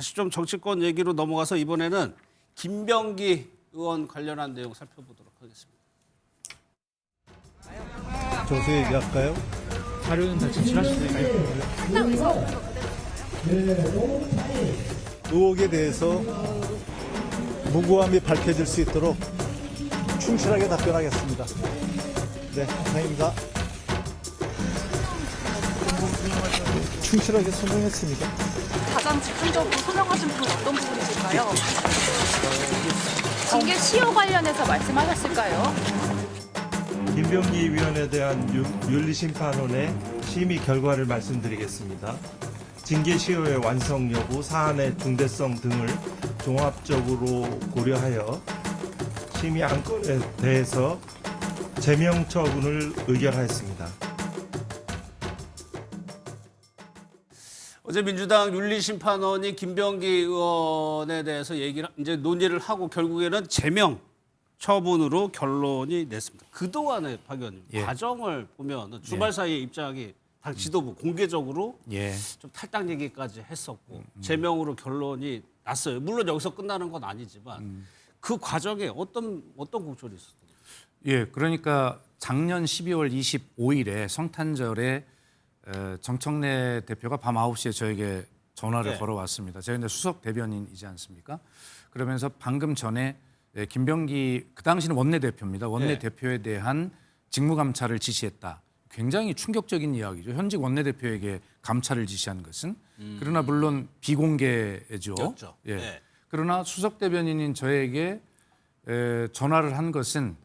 다시 좀 정치권 얘기로 넘어가서 이번에는 김병기 의원 관련한 내용 살펴보도록 하겠습니다. 조수 얘기할까요? 자료는 다 제출하셨으니까요. 의혹에 대해서 무고함이 밝혀질 수 있도록 충실하게 답변하겠습니다. 네, 감사합니다. 충실하게 설명했습니다. 가장 집중적으로 소명하신 부분 어떤 부분이실까요? 징계 시효 관련해서 말씀하셨을까요? 김병기 위원에 대한 윤리심판원의 심의 결과를 말씀드리겠습니다. 징계 시효의 완성 여부, 사안의 중대성 등을 종합적으로 고려하여 심의 안건에 대해서 제명 처분을 의결하였습니다. 어제 민주당 윤리심판원이 김병기 의원에 대해서 이제 논의를 하고 결국에는 제명 처분으로 결론이 냈습니다. 그동안의 박 의원님 과정을 보면 주말 사이에 입장이 당 지도부 공개적으로 좀 탈당 얘기까지 했었고 제명으로 결론이 났어요. 물론 여기서 끝나는 건 아니지만 그 과정에 어떤 곡절이 있었어요? 예, 그러니까 작년 12월 25일에 성탄절에 정청래 대표가 밤 9시에 저에게 전화를 걸어왔습니다. 제가 이제 수석 대변인이지 않습니까? 그러면서 방금 전에 김병기 그 당시는 원내대표입니다. 원내대표에 대한 직무감찰을 지시했다. 굉장히 충격적인 이야기죠. 현직 원내대표에게 감찰을 지시한 것은. 그러나 물론 비공개죠. 그렇죠. 그러나 수석 대변인인 저에게 전화를 한 것은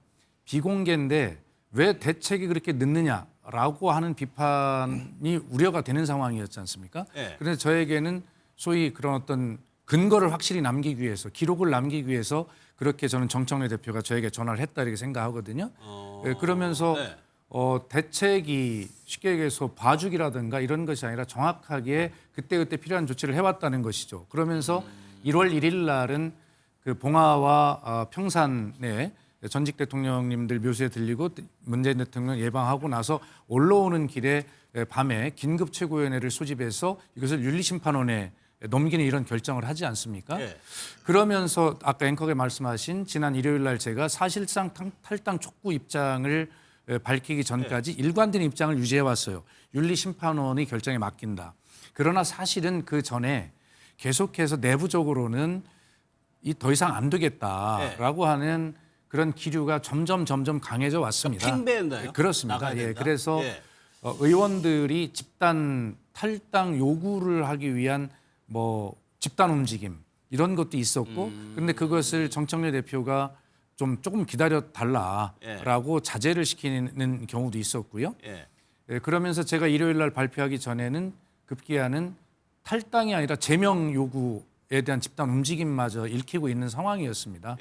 비공개인데 왜 대책이 그렇게 늦느냐라고 하는 비판이 우려가 되는 상황이었지 않습니까? 그래서 저에게는 소위 그런 어떤 근거를 확실히 남기기 위해서, 기록을 남기기 위해서 그렇게 저는 정청래 대표가 저에게 전화를 했다 이렇게 생각하거든요. 그러면서 대책이 쉽게 얘기해서 봐주기라든가 이런 것이 아니라 정확하게 그때그때 필요한 조치를 해왔다는 것이죠. 그러면서 1월 1일 날은 그 봉화와 평산에 전직 대통령님들 묘소에 들리고 문재인 대통령 예방하고 나서 올라오는 길에 밤에 긴급 최고위원회를 소집해서 이것을 윤리심판원에 넘기는 이런 결정을 하지 않습니까? 그러면서 아까 앵커가 말씀하신 지난 일요일 날 제가 사실상 탈당 촉구 입장을 밝히기 전까지 일관된 입장을 유지해 왔어요. 윤리심판원의 결정에 맡긴다. 그러나 사실은 그 전에 계속해서 내부적으로는 더 이상 안 되겠다라고 하는 그런 기류가 점점 강해져 왔습니다. 팽배했나요? 그렇습니다. 그래서 의원들이 집단 탈당 요구를 하기 위한 뭐 집단 움직임 이런 것도 있었고 그런데 그것을 정청래 대표가 조금 기다려 달라라고 자제를 시키는 경우도 있었고요. 그러면서 제가 일요일 날 발표하기 전에는 급기야는 탈당이 아니라 제명 요구에 대한 집단 움직임마저 읽히고 있는 상황이었습니다.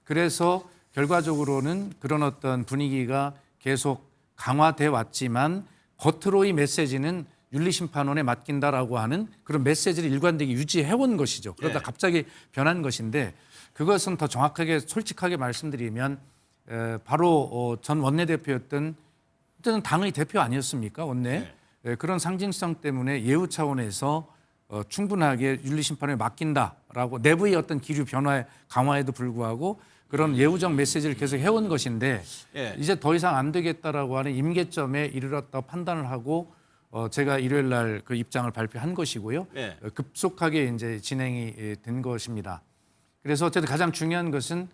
그래서 결과적으로는 그런 어떤 분위기가 계속 강화돼 왔지만 겉으로의 메시지는 윤리심판원에 맡긴다라고 하는 그런 메시지를 일관되게 유지해온 것이죠. 그러다 갑자기 변한 것인데 그것은 더 정확하게 솔직하게 말씀드리면 바로 전 원내대표였던 그때는 당의 대표 아니었습니까? 원내. 그런 상징성 때문에 예우 차원에서 충분하게 윤리심판원에 맡긴다라고 내부의 어떤 기류 변화 강화에도 불구하고 그런 예우적 메시지를 계속 해온 것인데 이제 더 이상 안 되겠다라고 하는 임계점에 이르렀다고 판단을 하고 제가 일요일 날 그 입장을 발표한 것이고요. 급속하게 이제 진행이 된 것입니다. 그래서 어쨌든 가장 중요한 것은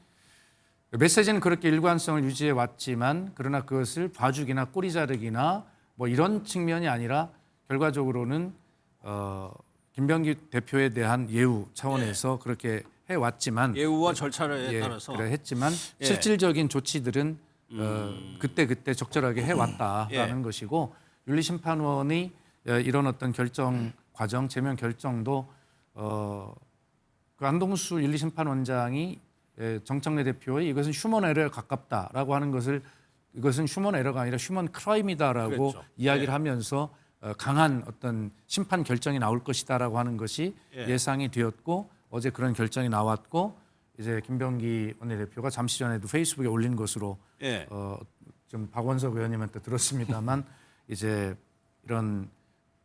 메시지는 그렇게 일관성을 유지해 왔지만 그러나 그것을 봐주기나 꼬리 자르기나 뭐 이런 측면이 아니라 결과적으로는 김병기 대표에 대한 예우 차원에서 그렇게 해왔지만 예우와 절차에 따라서 그래 했지만 실질적인 조치들은 그때 적절하게 해왔다라는 것이고 윤리심판원이 이런 어떤 결정 과정 제명 결정도 그 안동수 윤리심판원장이 정청래 대표의 이것은 휴먼 에러에 가깝다라고 하는 것을 이것은 휴먼 에러가 아니라 휴먼 크라임이다라고 그랬죠. 이야기를 하면서 강한 어떤 심판 결정이 나올 것이다라고 하는 것이 예상이 되었고 어제 그런 결정이 나왔고 이제 김병기 원내대표가 잠시 전에도 페이스북에 올린 것으로 좀 박원석 의원님한테 들었습니다만 이제 이런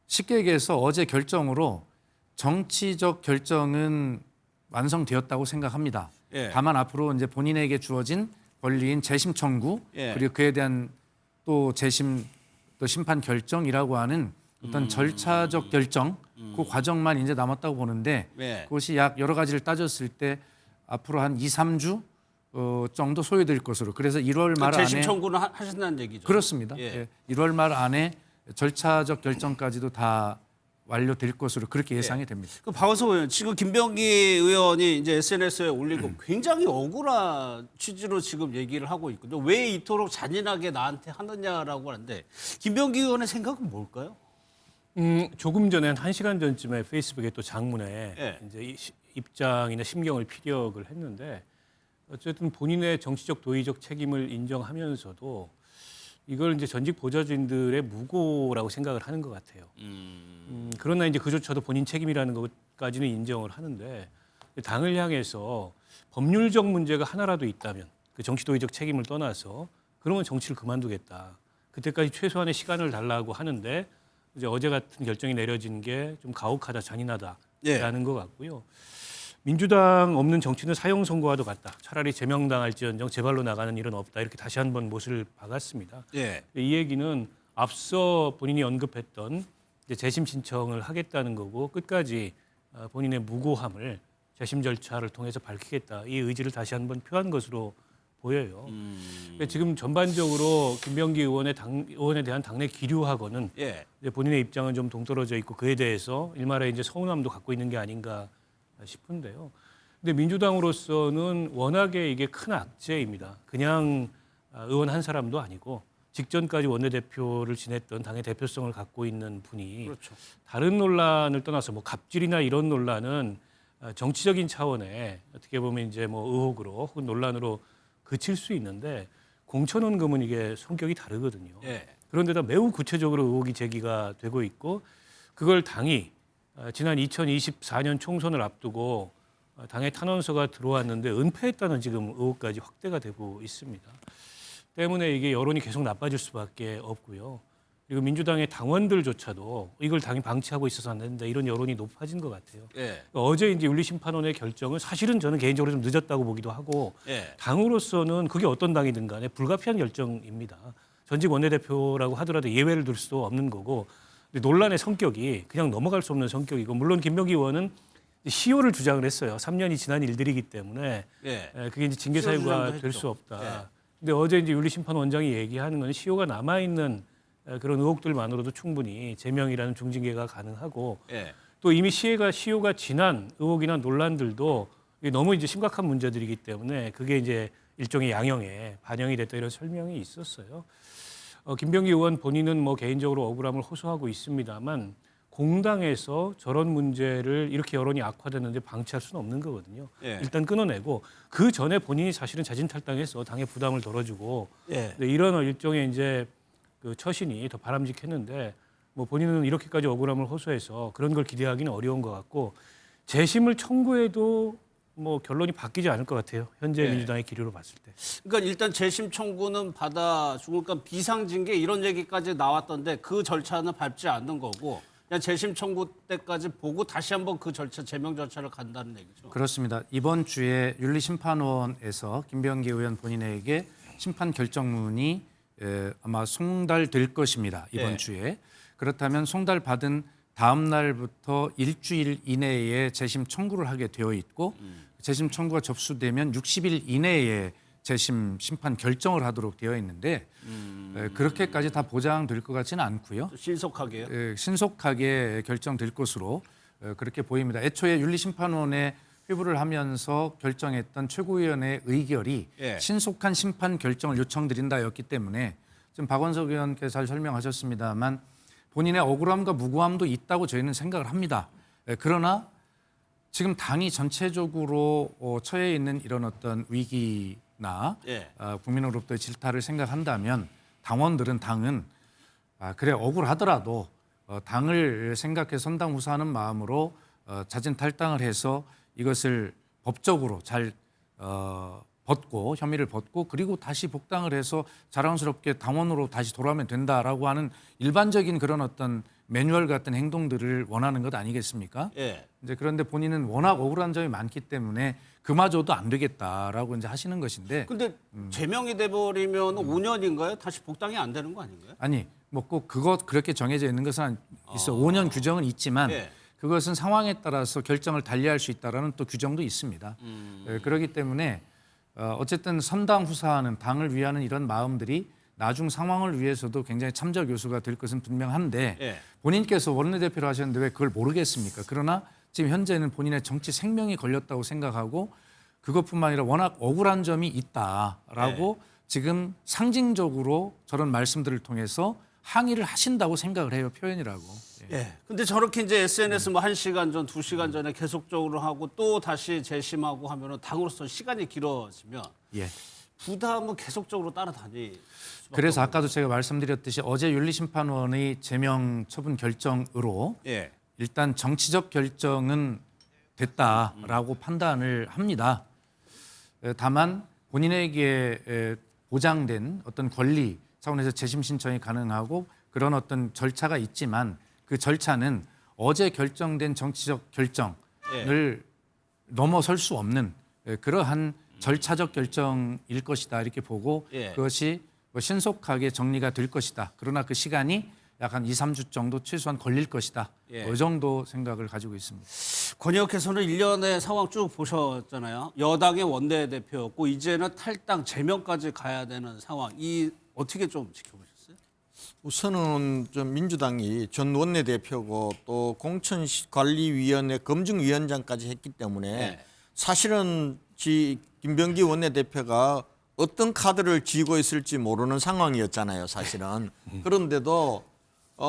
쉽게 얘기해서 어제 결정으로 정치적 결정은 완성되었다고 생각합니다. 예. 다만 앞으로 이제 본인에게 주어진 권리인 재심 청구 예. 그리고 그에 대한 또 재심 또 심판 결정이라고 하는 어떤 절차적 결정 그 과정만 이제 남았다고 보는데 예. 그것이 약 여러 가지를 따졌을 때 앞으로 한 2, 3주 정도 소요될 것으로 그래서 1월 말 재심 안에 청구는 하신다는 얘기죠. 그렇습니다. 예. 예. 1월 말 안에 절차적 결정까지도 다 완료될 것으로 그렇게 예상이 됩니다. 그 박원석 의원 지금 김병기 의원이 이제 SNS에 올리고 굉장히 억울한 취지로 지금 얘기를 하고 있거든요. 왜 이토록 잔인하게 나한테 하느냐라고 하는데 김병기 의원의 생각은 뭘까요? 조금 전에 한 1시간 전쯤에 페이스북에 또 장문에 예. 이제 입장이나 심경을 피력을 했는데 어쨌든 본인의 정치적 도의적 책임을 인정하면서도 이걸 이제 전직 보좌진들의 무고라고 생각을 하는 것 같아요. 그러나 이제 그조차도 본인 책임이라는 것까지는 인정을 하는데 당을 향해서 법률적 문제가 하나라도 있다면 그 정치 도의적 책임을 떠나서 그러면 정치를 그만두겠다. 그때까지 최소한의 시간을 달라고 하는데 이제 어제 같은 결정이 내려진 게 좀 가혹하다, 잔인하다라는 것 같고요. 민주당 없는 정치는 사형 선고와도 같다. 차라리 제명당할지언정 제발로 나가는 일은 없다. 이렇게 다시 한번 못을 박았습니다. 예. 이 얘기는 앞서 본인이 언급했던 이제 재심 신청을 하겠다는 거고 끝까지 본인의 무고함을 재심 절차를 통해서 밝히겠다. 이 의지를 다시 한번 표한 것으로 보여요. 근데 지금 전반적으로 김병기 의원에 대한 당내 기류하고는 예. 이제 본인의 입장은 좀 동떨어져 있고 그에 대해서 일말의 이제 서운함도 갖고 있는 게 아닌가 싶은데요. 근데 민주당으로서는 워낙에 이게 큰 악재입니다. 그냥 의원 한 사람도 아니고 직전까지 원내대표를 지냈던 당의 대표성을 갖고 있는 분이 그렇죠. 다른 논란을 떠나서 뭐 갑질이나 이런 논란은 정치적인 차원의 어떻게 보면 이제 뭐 의혹으로 혹은 논란으로 그칠 수 있는데 공천원금은 이게 성격이 다르거든요. 예. 그런데다 매우 구체적으로 의혹이 제기가 되고 있고 그걸 당이 지난 2024년 총선을 앞두고 당의 탄원서가 들어왔는데 은폐했다는 지금 의혹까지 확대가 되고 있습니다. 때문에 이게 여론이 계속 나빠질 수밖에 없고요. 그리고 민주당의 당원들조차도 이걸 당이 방치하고 있어서 안 된다 이런 여론이 높아진 것 같아요. 예. 어제 이제 윤리심판원의 결정은 사실은 저는 개인적으로 좀 늦었다고 보기도 하고 예. 당으로서는 그게 어떤 당이든 간에 불가피한 결정입니다. 전직 원내대표라고 하더라도 예외를 둘 수도 없는 거고 근데 논란의 성격이 그냥 넘어갈 수 없는 성격이고 물론 김병기 의원은 시효를 주장을 했어요. 3년이 지난 일들이기 때문에 예. 그게 이제 징계 시효 사유가 주장도 될 했죠. 수 없다. 예. 근데 어제 이제 윤리심판원장이 얘기하는 건 시효가 남아 있는 그런 의혹들만으로도 충분히 제명이라는 중징계가 가능하고 예. 또 이미 시효가 지난 의혹이나 논란들도 이게 너무 이제 심각한 문제들이기 때문에 그게 이제 일종의 양형에 반영이 됐다 이런 설명이 있었어요. 김병기 의원 본인은 뭐 개인적으로 억울함을 호소하고 있습니다만 공당에서 저런 문제를 이렇게 여론이 악화됐는데 방치할 수는 없는 거거든요. 예. 일단 끊어내고 그 전에 본인이 사실은 자진 탈당해서 당의 부담을 덜어주고 예. 이런 일종의 이제 그 처신이 더 바람직했는데 뭐 본인은 이렇게까지 억울함을 호소해서 그런 걸 기대하기는 어려운 것 같고 재심을 청구해도 뭐 결론이 바뀌지 않을 것 같아요. 현재 네. 민주당의 기류로 봤을 때. 그러니까 일단 재심 청구는 받아주고 그러니까 비상징계 이런 얘기까지 나왔던데 그 절차는 밟지 않는 거고 그냥 재심 청구 때까지 보고 다시 한번 그 절차 제명 절차를 간다는 얘기죠. 그렇습니다. 이번 주에 윤리심판원에서 김병기 의원 본인에게 심판 결정문이 아마 송달될 것입니다. 이번 네. 주에. 그렇다면 송달받은 다음 날부터 일주일 이내에 재심 청구를 하게 되어 있고 재심 청구가 접수되면 60일 이내에 재심 심판 결정을 하도록 되어 있는데 그렇게까지 다 보장될 것 같지는 않고요. 신속하게요. 신속하게 결정될 것으로 그렇게 보입니다. 애초에 윤리심판원에 회부를 하면서 결정했던 최고위원회 의결이 예. 신속한 심판 결정을 요청드린다였기 때문에 지금 박원석 의원께서 잘 설명하셨습니다만 본인의 억울함과 무고함도 있다고 저희는 생각을 합니다. 그러나 지금 당이 전체적으로 처해 있는 이런 어떤 위기나 예. 국민으로부터의 질타를 생각한다면 당은 그래 억울하더라도 당을 생각해 선당후사하는 마음으로 자진 탈당을 해서 이것을 법적으로 잘 벗고 혐의를 벗고 그리고 다시 복당을 해서 자랑스럽게 당원으로 다시 돌아오면 된다라고 하는 일반적인 그런 어떤 매뉴얼 같은 행동들을 원하는 것 아니겠습니까? 예. 이제 그런데 본인은 워낙 억울한 점이 많기 때문에 그마저도 안 되겠다라고 이제 하시는 것인데 근데 제명이 돼버리면 5년인가요? 다시 복당이 안 되는 거 아닌가요? 아니 뭐 꼭 그것 그렇게 정해져 있는 것은 있어. 5년 규정은 있지만 예. 그것은 상황에 따라서 결정을 달리할 수 있다라는 또 규정도 있습니다. 그렇기 때문에 어쨌든 선당 후사하는 당을 위하는 이런 마음들이 나중 상황을 위해서도 굉장히 참적 요소가 될 것은 분명한데 예. 본인께서 원내대표를 하셨는데 왜 그걸 모르겠습니까? 그러나 지금 현재는 본인의 정치 생명이 걸렸다고 생각하고 그것뿐만 아니라 워낙 억울한 점이 있다라고 지금 상징적으로 저런 말씀들을 통해서 항의를 하신다고 생각을 해요. 표현이라고. 예. 근데 저렇게 이제 SNS 뭐 1시간 전, 2시간 전에 계속적으로 하고 또 다시 재심하고 하면은 당으로서 시간이 길어지면 예. 부담은 계속적으로 따라다니. 그래서 아까도 제가 말씀드렸듯이 어제 윤리심판원의 제명 처분 결정으로 예. 일단 정치적 결정은 됐다라고 판단을 합니다. 다만 본인에게 보장된 어떤 권리 차원에서 재심 신청이 가능하고 그런 어떤 절차가 있지만 그 절차는 어제 결정된 정치적 결정을 넘어설 수 없는 그러한 절차적 결정일 것이다 이렇게 보고 예. 그것이 뭐 신속하게 정리가 될 것이다. 그러나 그 시간이 약 한 2, 3주 정도 최소한 걸릴 것이다. 예. 이 정도 생각을 가지고 있습니다. 권혁께서는 1년의 상황 쭉 보셨잖아요. 여당의 원내대표였고 이제는 탈당 제명까지 가야 되는 상황. 이 어떻게 좀 지켜보셨어요? 우선은 좀 민주당이 전 원내대표고 또 공천관리위원회 검증위원장까지 했기 때문에 네. 사실은 김병기 원내대표가 어떤 카드를 쥐고 있을지 모르는 상황이었잖아요, 사실은. 그런데도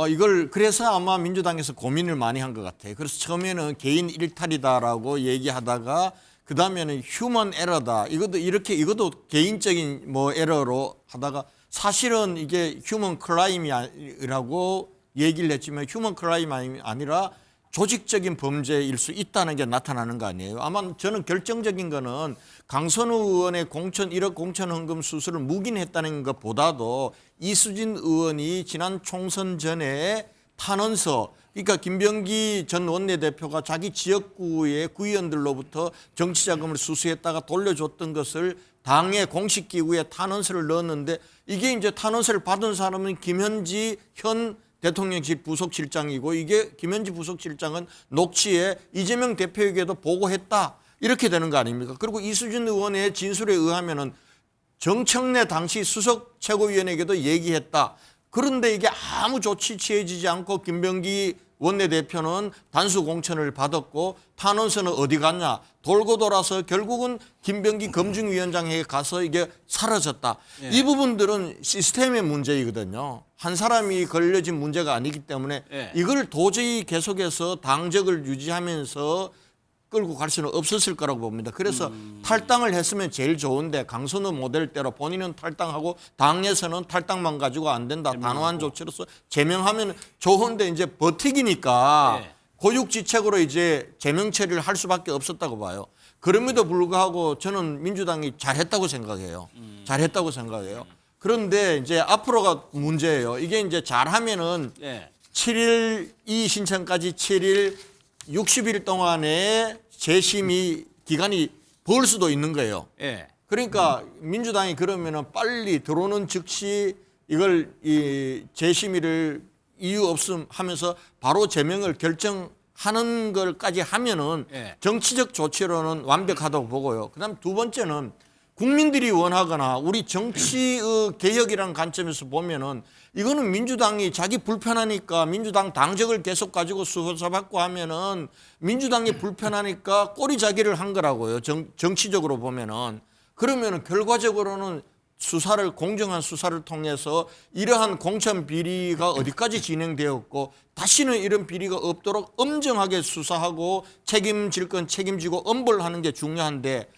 이걸 그래서 아마 민주당에서 고민을 많이 한 것 같아요. 그래서 처음에는 개인 일탈이다라고 얘기하다가 그 다음에는 휴먼 에러다. 이것도 개인적인 뭐 에러로 하다가 사실은 이게 휴먼 크라임이라고 얘기를 했지만 휴먼 크라임이 아니라 조직적인 범죄일 수 있다는 게 나타나는 거 아니에요. 아마 저는 결정적인 거는 강선우 의원의 1억 공천 헌금 수수를 묵인했다는 것보다도 이수진 의원이 지난 총선 전에 탄원서, 그러니까 김병기 전 원내대표가 자기 지역구의 구의원들로부터 정치자금을 수수했다가 돌려줬던 것을 당의 공식기구에 탄원서를 넣었는데 이게 이제 탄원서를 받은 사람은 김현지 현 대통령실 부속실장이고 이게 김현지 부속실장은 녹취에 이재명 대표에게도 보고했다. 이렇게 되는 거 아닙니까? 그리고 이수진 의원의 진술에 의하면은 정청래 당시 수석 최고위원에게도 얘기했다. 그런데 이게 아무 조치 취해지지 않고 김병기 원내대표는 단수 공천을 받았고 탄원서는 어디 갔냐? 돌고 돌아서 결국은 김병기 검증위원장에게 가서 이게 사라졌다. 예. 이 부분들은 시스템의 문제이거든요. 한 사람이 걸려진 문제가 아니기 때문에 예. 이걸 도저히 계속해서 당적을 유지하면서 끌고 갈 수는 없었을 거라고 봅니다. 그래서 탈당을 했으면 제일 좋은데 강선우 모델대로 본인은 탈당하고 당에서는 탈당만 가지고 안 된다. 단호한 조치로서 제명하면 좋은데 이제 버티기니까 네. 고육지책으로 이제 제명 처리를 할 수밖에 없었다고 봐요. 그럼에도 불구하고 저는 민주당이 잘했다고 생각해요. 잘했다고 생각해요. 그런데 이제 앞으로가 문제예요. 이게 이제 잘하면은 예. 7일 이 신청까지 7일 60일 동안에 재심이 기간이 벌 수도 있는 거예요. 예. 그러니까 민주당이 그러면은 빨리 들어오는 즉시 이걸 이 재심의를 이유 없음 하면서 바로 제명을 결정하는 걸까지 하면은 예. 정치적 조치로는 완벽하다고 보고요. 그다음 두 번째는 국민들이 원하거나 우리 정치의 개혁이라는 관점에서 보면은 이거는 민주당이 자기 불편하니까 민주당 당적을 계속 가지고 수사받고 하면은 민주당이 불편하니까 꼬리자기를 한 거라고요. 정치적으로 보면은. 그러면은 결과적으로는 수사를 공정한 수사를 통해서 이러한 공천 비리가 어디까지 진행되었고 다시는 이런 비리가 없도록 엄정하게 수사하고 책임질 건 책임지고 엄벌하는 게 중요한데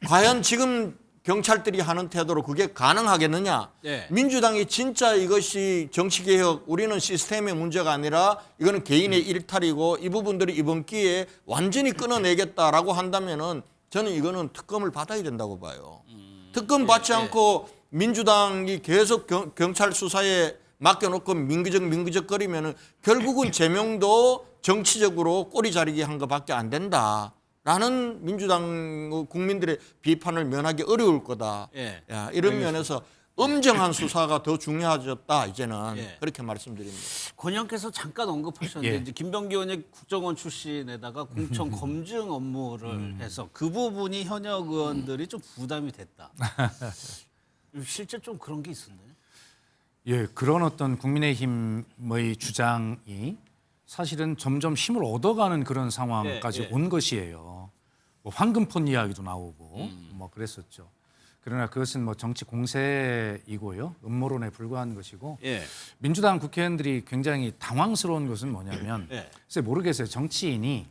과연 지금 경찰들이 하는 태도로 그게 가능하겠느냐? 네. 민주당이 진짜 이것이 정치개혁, 우리는 시스템의 문제가 아니라 이거는 개인의 일탈이고 이 부분들이 이번 기회에 완전히 끊어내겠다라고 한다면은 저는 이거는 특검을 받아야 된다고 봐요. 특검 받지 않고 민주당이 계속 경찰 수사에 맡겨놓고 민기적 거리면은 결국은 제명도 정치적으로 꼬리 자르기 한 것밖에 안 된다라는 민주당 국민들의 비판을 면하기 어려울 거다. 예. 야, 이런 면에서 엄정한 수사가 더 중요해졌다 이제는 예. 그렇게 말씀드립니다. 권영께서 잠깐 언급하셨는데 예. 이제 김병기 의원이 국정원 출신에다가 공천 검증 업무를 해서 그 부분이 현역 의원들이 좀 부담이 됐다. 실제 좀 그런 게 있었나요? 예, 그런 어떤 국민의힘의 주장이 사실은 점점 힘을 얻어가는 그런 상황까지 예, 예. 온 것이에요. 뭐 황금폰 이야기도 나오고 뭐 그랬었죠. 그러나 그것은 뭐 정치 공세이고요, 음모론에 불과한 것이고 예. 민주당 국회의원들이 굉장히 당황스러운 것은 뭐냐면 예. 글쎄 모르겠어요. 정치인이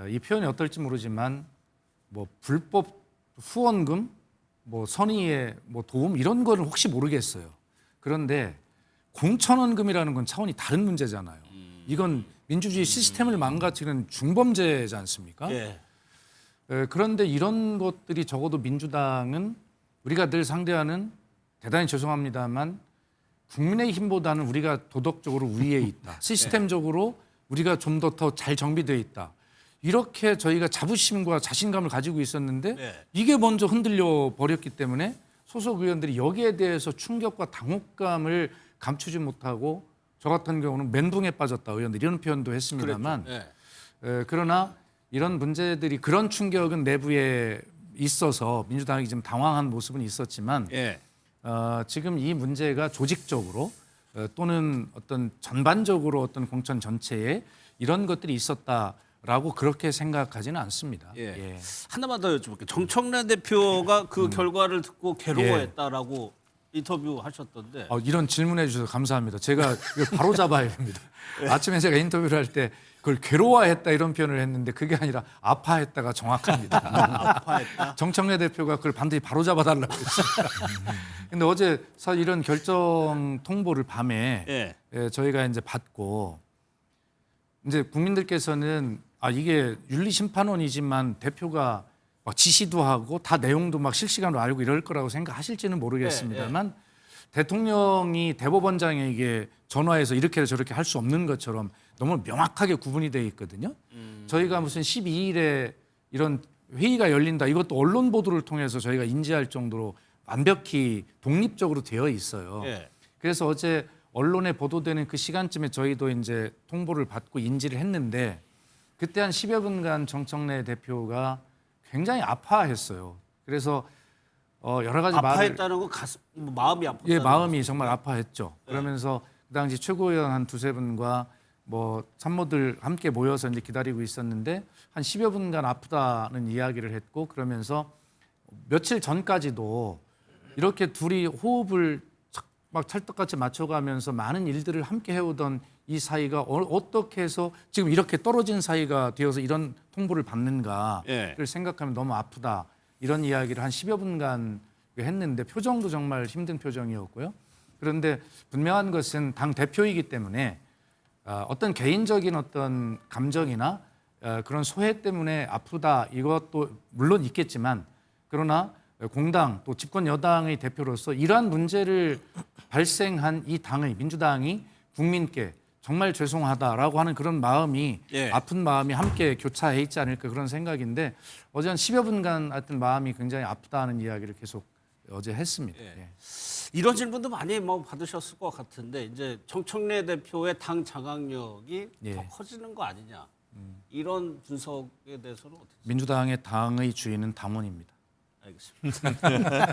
이 표현이 어떨지 모르지만 뭐 불법 후원금, 뭐 선의의 뭐 도움 이런 거는 혹시 모르겠어요. 그런데 공천원금이라는 건 차원이 다른 문제잖아요. 이건 민주주의 시스템을 망가뜨리는 중범죄지 않습니까? 예. 그런데 이런 것들이 적어도 민주당은 우리가 늘 상대하는, 대단히 죄송합니다만 국민의힘보다는 우리가 도덕적으로 우위에 있다. 시스템적으로 우리가 좀 더 잘 정비되어 있다. 이렇게 저희가 자부심과 자신감을 가지고 있었는데 네. 이게 먼저 흔들려 버렸기 때문에 소속 의원들이 여기에 대해서 충격과 당혹감을 감추지 못하고 저 같은 경우는 멘붕에 빠졌다 의원들 이런 표현도 했습니다만 예. 그러나 이런 문제들이 그런 충격은 내부에 있어서 민주당이 좀 당황한 모습은 있었지만 예. 지금 이 문제가 조직적으로 또는 어떤 전반적으로 어떤 공천 전체에 이런 것들이 있었다라고 그렇게 생각하지는 않습니다. 예. 예. 하나만 더 여쭤볼게요. 정청래 대표가 그 결과를 듣고 괴로워했다라고 인터뷰 하셨던데. 이런 질문해 주셔서 감사합니다. 제가 이걸 바로 잡아야 됩니다. 아침에 제가 인터뷰를 할 때 그걸 괴로워했다 이런 표현을 했는데 그게 아니라 아파했다가 정확합니다. 아파했다. 정청래 대표가 그걸 반드시 바로 잡아달라고 했습니다. 근데 어제 사실 이런 결정 통보를 밤에 예. 저희가 이제 받고 이제 국민들께서는 이게 윤리심판원이지만 대표가 막 지시도 하고 다 내용도 막 실시간으로 알고 이럴 거라고 생각하실지는 모르겠습니다만 대통령이 대법원장에게 전화해서 이렇게 해서 저렇게 할 수 없는 것처럼 너무 명확하게 구분이 되어 있거든요. 저희가 무슨 12일에 이런 회의가 열린다 이것도 언론 보도를 통해서 저희가 인지할 정도로 완벽히 독립적으로 되어 있어요. 예. 그래서 어제 언론에 보도되는 그 시간쯤에 저희도 이제 통보를 받고 인지를 했는데 그때 한 10여 분간 정청래 대표가 굉장히 아파했어요. 그래서 여러 가지 말을 아파했다는 건 마음이 아팠다. 예, 마음이 정말 아파했죠. 그러면서 그 당시 최고위원 한 두세 분과 뭐参모들 함께 모여서 이제 기다리고 있었는데 한 10여 분간 아프다는 이야기를 했고 그러면서 며칠 전까지도 이렇게 둘이 호흡을 막 찰떡같이 맞춰가면서 많은 일들을 함께 해오던 이 사이가 어떻게 해서 지금 이렇게 떨어진 사이가 되어서 이런 통보를 받는가를 생각하면 너무 아프다. 이런 이야기를 한 10여 분간 했는데 표정도 정말 힘든 표정이었고요. 그런데 분명한 것은 당 대표이기 때문에 어떤 개인적인 어떤 감정이나 그런 소외 때문에 아프다 이것도 물론 있겠지만 그러나 공당 또 집권 여당의 대표로서 이러한 문제를 발생한 이 당의 민주당이 국민께 정말 죄송하다라고 하는 그런 마음이 아픈 마음이 함께 교차해 있지 않을까 그런 생각인데 어제 한 10여 분간 하여튼 마음이 굉장히 아프다는 이야기를 계속 어제 했습니다. 예. 이런 질문도 많이 뭐 받으셨을 것 같은데 이제 정청래 대표의 당 장악력이 더 커지는 거 아니냐 이런 분석에 대해서는 어떻게? 민주당의 당의 주인은 당원입니다. 알겠습니다.